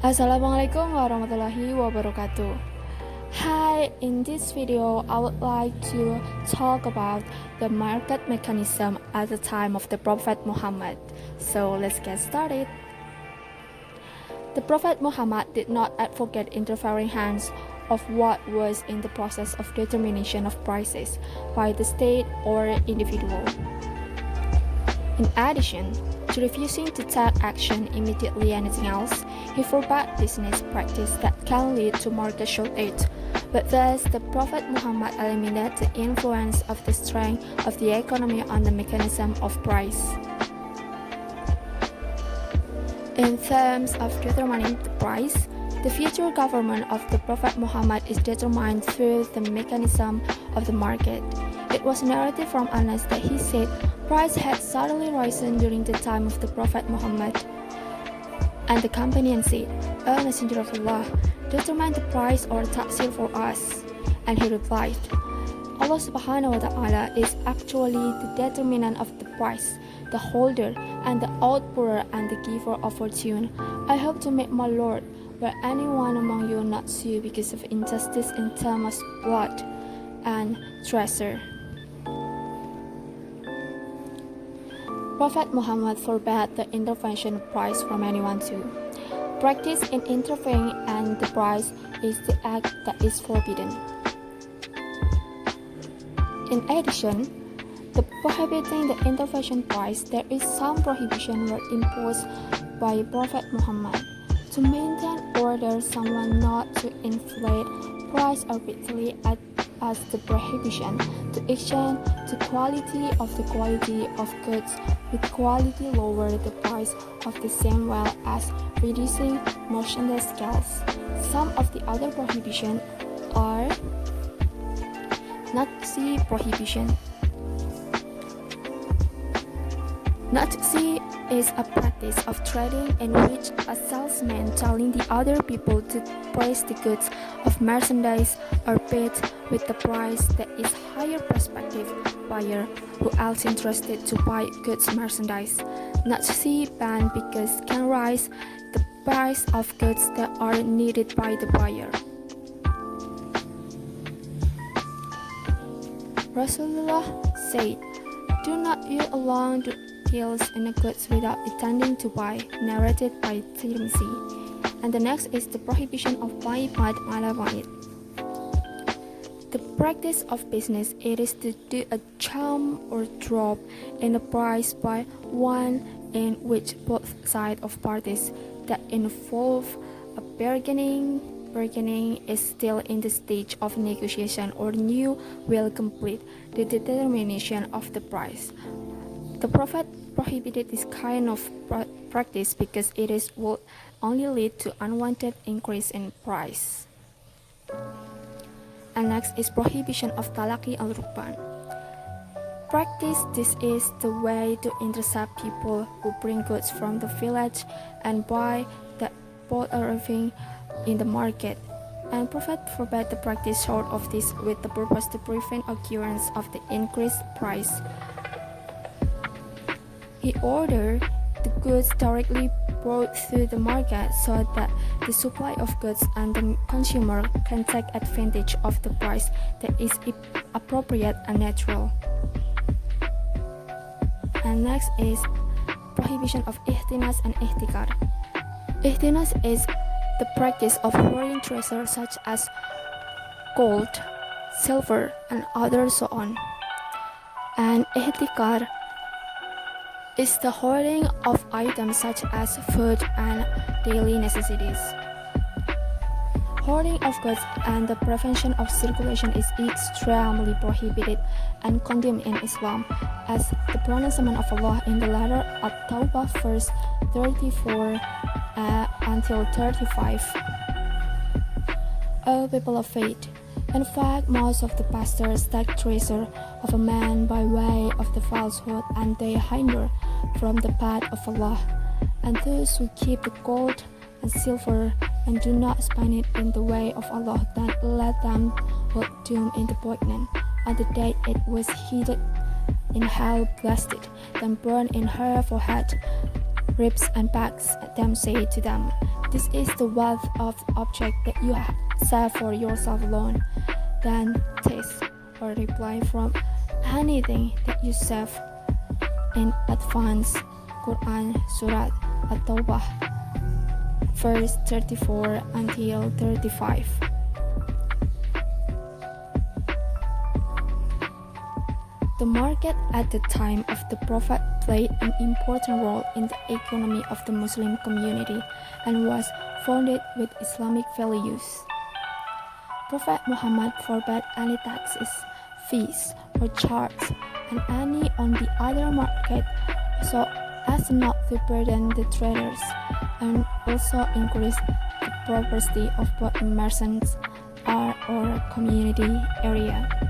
Assalamualaikum warahmatullahi wabarakatuh. Hi, in this video, I would like to talk about the market mechanism at the time of the Prophet Muhammad. So let's get started. The Prophet Muhammad did not advocate interfering hands of what was in the process of determination of prices by the state or individual. In addition to refusing to take action immediately anything else, he forbade business practice that can lead to market shortage. But thus, the Prophet Muhammad eliminated the influence of the strength of the economy on the mechanism of price. In terms of determining the price, the future government of the Prophet Muhammad is determined through the mechanism of the market. It was narrated from Anas that he said price had suddenly risen during the time of the Prophet Muhammad. And the companion said, "O Messenger of Allah, determine the price or ta'sir for us." And he replied, Allah subhanahu wa ta'ala is actually the determinant of the price, the holder, and the outpourer and the giver of fortune. I hope to meet my Lord, where anyone among you not sue because of injustice in terms of blood and treasure. Prophet Muhammad forbade the intervention of price from anyone too. Practice in interfering and the price is the act that is forbidden. In addition, the prohibiting the intervention price, there is some prohibition were imposed by Prophet Muhammad to maintain order, someone not to inflate price arbitrarily as the prohibition to exchange the quality of goods with quality lower the price of the same, well as reducing merchandise scales. Some of the other prohibitions are Nazi prohibition. Nazi is a practice of trading in which a salesman telling the other people to price the goods of merchandise are paid with the price that is higher prospective buyer who else interested to buy goods merchandise. Nazi ban because can raise the price of goods that are needed by the buyer. Rasulullah said, "Do not you alone do deals in the goods without intending to buy," narrated by Tirmizi. And the next is the prohibition of buying mad ala wa'id. The practice of business, it is to do a jump or drop in the price by one in which both sides of parties that involve a bargaining is still in the stage of negotiation or new will complete the determination of the price. The Prophet prohibited this kind of practice because would only lead to unwanted increase in price. And next is prohibition of talaqi al-rukban. Practice this is the way to intercept people who bring goods from the village and buy that both arriving in the market. And Prophet forbade the practice short of this with the purpose to prevent occurrence of the increased price. He ordered the goods directly brought through the market so that the supply of goods and the consumer can take advantage of the price that is appropriate and natural. And next is prohibition of ihtinas and ihtikar. Ihtinas is the practice of hoarding treasure such as gold, silver, and others so on. And ihtikar is the hoarding of items such as food and daily necessities. Hoarding of goods and the prevention of circulation is extremely prohibited and condemned in Islam, as the pronouncement of Allah in the letter At-Tawbah verse 34 until 35. O people of faith, in fact, most of the pastors take treasure of a man by way of the falsehood, and they hinder from the path of Allah. And those who keep the gold and silver and do not spend it in the way of Allah, then let them hold doom in the poignant. On the day it was heated in hell, blasted, then burned in her forehead, ribs and backs. Them say to them, This is the wealth of the object that you save for yourself alone. Then taste or reply from anything that you save in advance. Quran Surat At-Taubah verse 34 until 35. The market at the time of the Prophet played an important role in the economy of the Muslim community and was founded with Islamic values. Prophet Muhammad forbade any taxes, fees, or charges on any on the other market so as not to burden the traders and also increase the property of both merchants or community area.